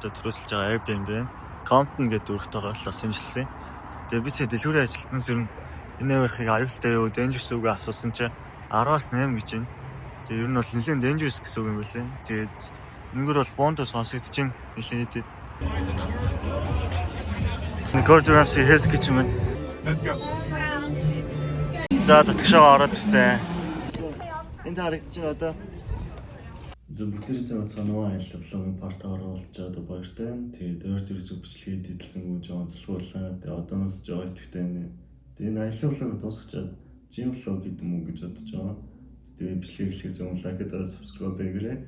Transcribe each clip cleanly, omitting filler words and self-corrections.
Төрөөсөлж байгаа Airbnb Compton гэдэг өргөт байгаа Лос Анжелесийн. Тэгээ би сая дэлгүүрийн ажилтнаас ер нь энэ авирахыг аюултай юу, dangerous үгүй асуусан чинь 10-аас 8 гэж байна. Тэгээ ер нь бол нэлээд dangerous гэсэн үг юм байлээ. Тэгээд энэгээр бол бондо сонсогдож чинь нэлээд идэв. Gordon Ramsay Hell's Kitchen байна. Let's go. За татгшаа ороод ирсэн. Энд харагдаж байгаа одоо бүгдээрээ цаанаа аялал влогийн партаар оролцож байгаа баяртай. Тэгээд өөр зүг бичлэгээ дийдэлсэн гоо жоон залхууллаа. Тэгээд одооноос жоо итгэвтэй нэ. Тэгээд аялал влог дуусчихад жим влог гэдэг юм уу гэж бодож байгаа. Тэгээд бичлэг эхлэхээс өмнө лайк дараа subscribe хийгээрэй.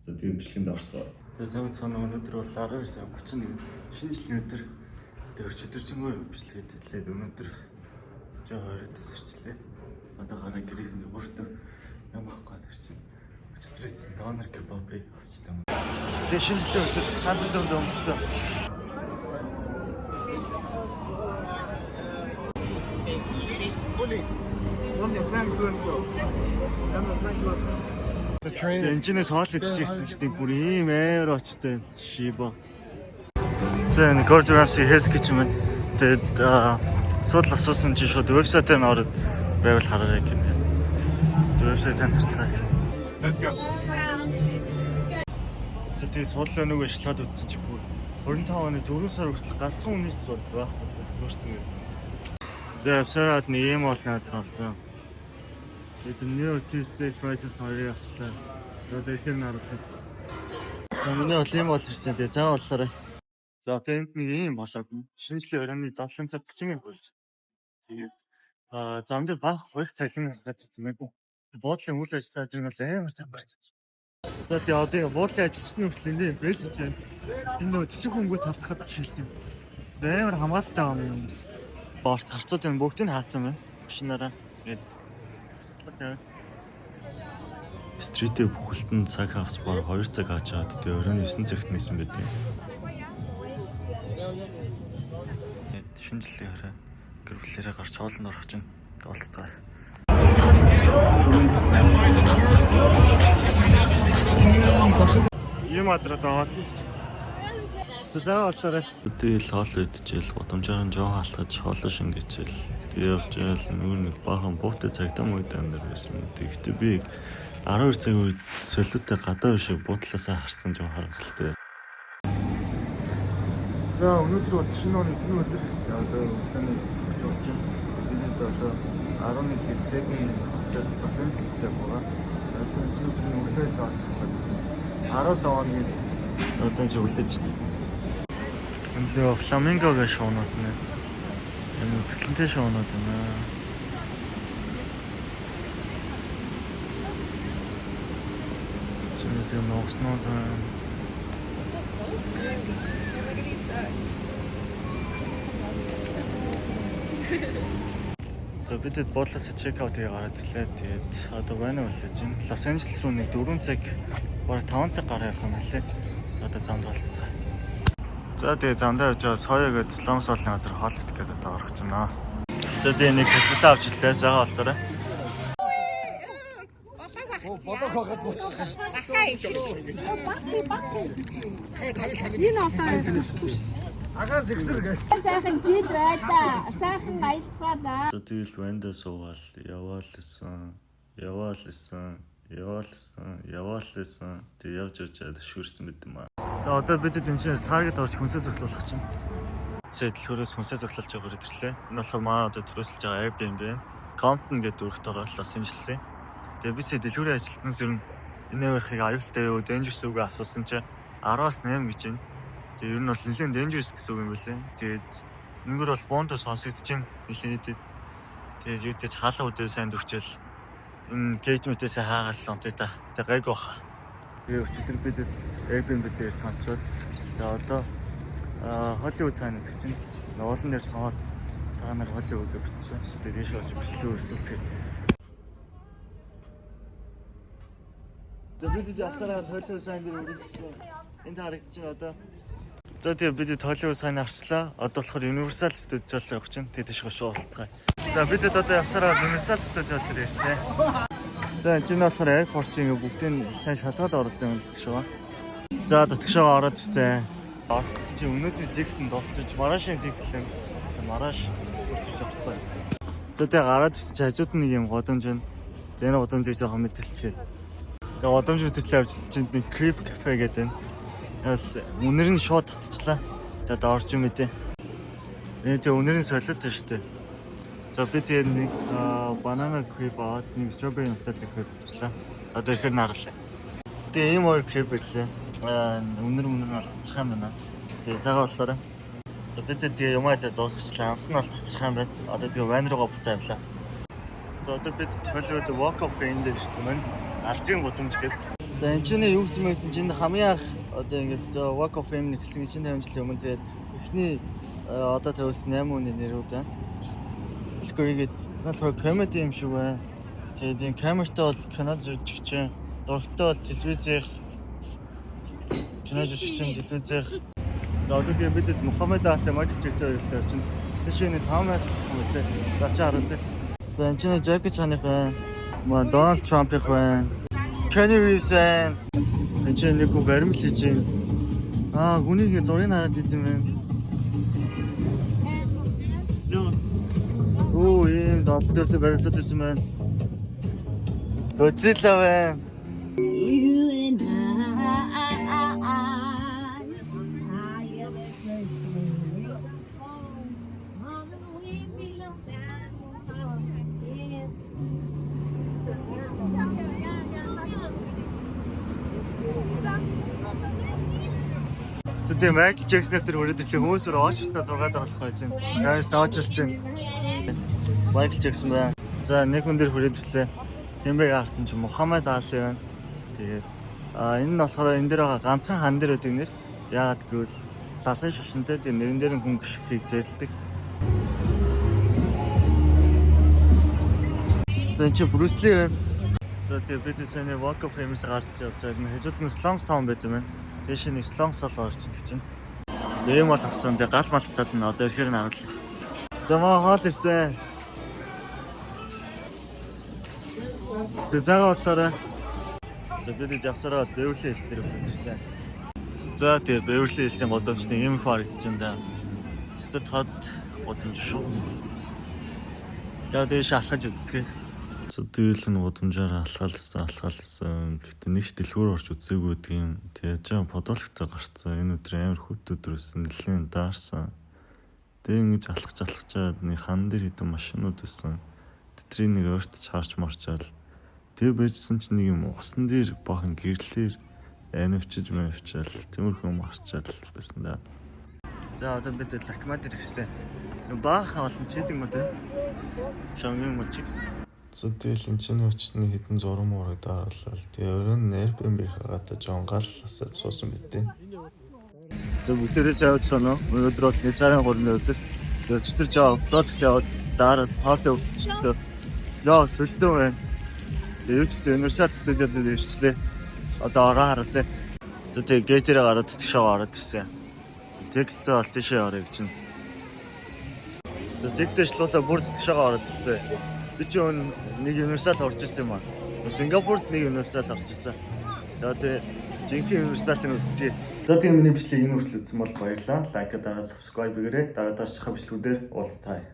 За тэгээд бичлэгэнд орцгоо. Тэгээд цаанаа өнөөдөр бол 12:31 шинэ жилийн өдөр. Тэгээд өчигдөр ч юм уу бичлэгээ дийлээд өнөөдөр жоо 20-аас ирчлээ. Одоо гараа гэрээнд өөртөө ямар ахгүй дэрчин. Өчигдрээсэн донор кебабыг авчтай юм. Тэгээд шинэ жилийн өдөр сандалд өмссөн. Энэчнээс хоол идчихсэн чинь бүр ийм амар очтой шибо. За энэ Gordon Ramsay Hell's Kitchen байна. Тэгээд сууд асуусан чинь шууд вебсайтаар нь ороод байвал хараарай гэнэ. Вебсайтаар харцгаая. Let's go. За тэгээд сууллаа нөгөө ажиллаад үзсэн чинь бүр 25 оны 4 сар хүртэл галзуу үнийч сууллаа. Өөрцөн юм. За вебсайт нэг юм болно болсон. Тэгээд New Tuesday project хоёрыг авчлаа. Тэгээд тэр нарах. Миний бол юм бол ирсэн. Тэгээд сайн боллоо. За тэнд нэг юм болоогүй. Шинэ жилийн оройны 7 цаг 30 минут болж. Тэгээд зам дээр баг хоёр цалин гараад ирсэн байдаг. Буудлын үйл ажиллагаа дээр бол амар тань байна. За тэгээд одоо буудлын ажилчны хүслээ бэлж байна. Энэ нөө цэцэг хүмүүс салахад ашиглав. Амар хамгаалтай юм юмс. Борт харцууд энэ бүгдийг хаацсан байна. Машинаараа. Тэгээд стритээ бүхэлдэн цаг хагас баг 2 цаг хаачаад тэгээд оройн 9 цагт нээсэн байдаг. Шинэ жилийн орой гэр бүлээрээ гарч хоолнд орох чинь олцгоо. Ийм адраад аваад чинь. Тэсээ олоорой. Тэгэл хоол идчихэл гудамжаар нь жоо хаалгаж хоолоо шингээчээл. Тэгээ явжээл нэг баахан буутай цагтаа мөйдөө અંદર байсан. Тэгэхдээ би 12 цагийн үед солиотой гадаа бишээ буудлаасаа харсан жоо харамсалтай. За өнөөдөр бол шинэ оны эхний өдөр. Одоо өглөөнөөс өгч болж байна. Энд одоо 11 цагийн цогцоод Лос Анжелесээ байгаа. Одоо чинь өглөө цаалж байгаа. 10 сарын одоо чи үлдээж байна. Энд фламингогийн шоунууд нэ. Энэ төсөлтэй шоунууд байна. Шинэ ногснууд байна. За бид буудлаас чек аут хийгээ гараад ирлээ. Тэгээд одоо байна уу лээ чинь Лос Анжелес руу нэг 4 цаг бараг 5 цаг гараа явах юм байна лээ. Одоо замд болцгоо. За тэгээд замдаа явж байгаа соёо гэдэг сломс болны газар хоол идэх гэдэг одоо орох чинь наа. За тэгээд нэг кафе авч ирлээ. Сайхан боллоо. Бодох хахад болчихсон. Ахаа их. Энэ ахаа. Агаас ихсэр гэж. Сайхан жид байда. Сайхан гайцгаадаа. За тэгэл ванда суугаал яваалсан. Тэг явж яваад шүүрсэн мэт юм аа. За одоо бид энэчнээс таргет орж хүнсээ цоглуулах чинь. Дэлгүүрээс хүнсээ цоглуулж байгаа хүрээд ирлээ. Энэ болохоор маа одоо төрөөсөлж байгаа Airbnb Compton гэдэг өргөт байгаа Лос Анжелесийн. Тэгээ би сая дэлгүүрийн ажилтнаас ер нь энэ авирахыг аюултай юу, dangerous үгүй асуусан чинь 10-аас 8 гэж байна. Тэгээ ер нь бол нэлээд dangerous гэсэн үг юм байлээ. Тэгээд энэгээр бол бондо сонсогдож чинь нэлээд идэв. Тэгээд юу гэж хаалга үдээ сайн дөрчөөл энэ гейт мэтээс хаагаал онтой та. Тэгээд гайг баха. Тэгээ өчигдөр бид Airbnb дээр цанцууд. Тэгээ одоо Hollywood сайн гэдэг чинь уулан дээр томоод цагаанаар Hollywood гэж бичсэн. Тэгээд дэше очиж бичлэг өрсөлдөцгөө. За бид ясараа Hollywood сайн дээр үргэлжлээ. Энд харагдаж байна одоо. За тэгээ бид Hollywood сайн авчлаа. Одоо болохоор Universal Studios явах чинь тэдэш гошоо олцгаая. За бид одоо явсараа Universal Studios дээр ирсэн. За энэ нь болохоор airport-ийн бүгдийн сайн шалгаад оруулсан юм гэдэг шүү. За татгшаа ороод ирсэн. Орсон чи өнөөдөр тэгтэн дуусчих марашийн тэгтлэн мараш үрчиж орцгоо. За тэг гараад ирсэн чи хажууд нэг юм годомж байна. Тэр годомжийг жоохон мэдэрчээ. Тэг годомж мэдэрчлээ авчихсан чинь нэг Creep Cafe гэдэг байна. Тэгээс үнэр нь шууд татчихлаа. Тэгэд орж юм ээ. Тэг үнэр нь солиод байна шүү дээ. За би тэгээд нэг banana crepe аваад нэг strawberry нутаг crepe авчлаа. Одоо ихээр нарлаа. Тэгээ ийм өөр crepe ирлээ. Үнэр нь бол тасрах юм байна. Тэгээ сагаа болохоор. За би тэгээд юмаа дээр дуусгачлаа. Амт нь бол тасрах юм байна. Одоо тэгээ вайн руугаа буцаа явлаа. За одоо бид Hollywood Walk of Fame дээр ирсэн байна. Алдрын гудамж гэдэг. За энэ чинь юу гэсэн мэгсэн чинь хамгийн анх одоо ингээд Walk of Fame гэсэн чинь 50 жилийн өмнө тэгээд эхний одоо тавьсан 8 хүний нэрүүд байна. Тэгэхэд болохоор комеди юм шиг байна. Тэгээд энэ камертай бол канал зурчих чинь, дуртай бол телевизээр кино зурчих чинь телевизээр. За одоо тэгээд бид Мухаммед Али, Майкл Джексон хоёртой чинь тийшээ таамаг хүмүүстэй гарч харуулсан. За энэ чинь Жаки Чаных байна. Дональд Трампих байна. Kenny Reeves байна. Энэ чинь нэг баримл хийж байна. Хүнийг зургийг хараад идэм байна. Ийм доктор барилдад байсан байна. Godzilla байна. Зэдэ Майкл Джексон тэр өрөөд ирлээ хүмүүс рүү оошилсан 6 дараалах байж байна. Гайс таачилж байна. Майкл Джексон байна. За нэг хүн дээр хүрээд ирлээ. Тэмбэг харсан чи Мухаммед Али байна. Тэгээд энэ нь болохоор энэ дээр байгаа ганцхан хан дээр үүдэг нэр. Яагаад гэвэл лалын шашинтай тийм нэрэн дээр нь хүн гიშхийг зэрлдэг. За чи Брюс Ли байна. За тэгээд бид сэний Walk of Fame-с гарч явж байгаа. Хажууд нь Slums Town байдаг юм байна. Тэшээ нэг Slums болоо орчдөг чинь. Дэм бол авсан. Тэгээд гал малцаад нь одоо ихээр нь харуулъя. За маа хоол ирсэн. Стэсага болоорой. За бид явсараа Beverly Hills дээр ирсэн. За тэгээ Beverly Hills-ийн годомчны юм их харагдаж байна. Өстө тод годомж шүү. Тэгээд шалхаж үзцгээе. За тэгэл нь годомжаар алхаалсан. Гэхдээ нэг ч дэлгүүр орж үзээгүй гэдгийг тэгээд жаа подологтой гарцсан. Энэ өдөр амар хөт өдрөөс нэлээд даарсан. Тэгээ ингэж алхачаад нэг хан дээр хэдэн машинууд байсан. Тэдрийг нэг өөрт чаарч марчаал. Тэгээ байжсэн чинь нэг юм усан дээр бахан гэрлэлээр анивчиж мэвчаал. Тиймэрхүү марчаал байсан да. За одоо бид Лакма дээр ирсэн. Баахан олон чидэг мод байна. Шонгийн мочиг. За тэгэл энэ чинь очны хэдэн зураг мураг дааруулаад тэгээ өрөө Airbnb хагата жонгаалласаа суусан битээ. За бүгдээрээс явж соноо. Өнөөдөр бол 1 сарын 3-ны өдөр. Өчтөр жаа оплод яваад дараа хоол өвчтөө. Яа сөлдөө байна. Дэвчсэн университет студиуд дээр ирчлээ. Одоо ороо харсан. За тэгээ гейтээр гараад тгшоо ороод ирсэн. Тэгтээ бол тийшээ орё гэж чинь. За тэгтээ шлуулаа бүр тгшоо ороод ирсэн. Би ч нэг университет орж ирсэн юм аа. Сингапурт нэг университет орж ирсэн. Тэгээд жинхэнэ университетын үзье. За тийм миний бичлэгийг энэ хүртэл үзсэн бол баярлалаа. Лайк дараа subscribe хийгээрэй. Дараа дараах бичлэгүүдээр уулзцаая.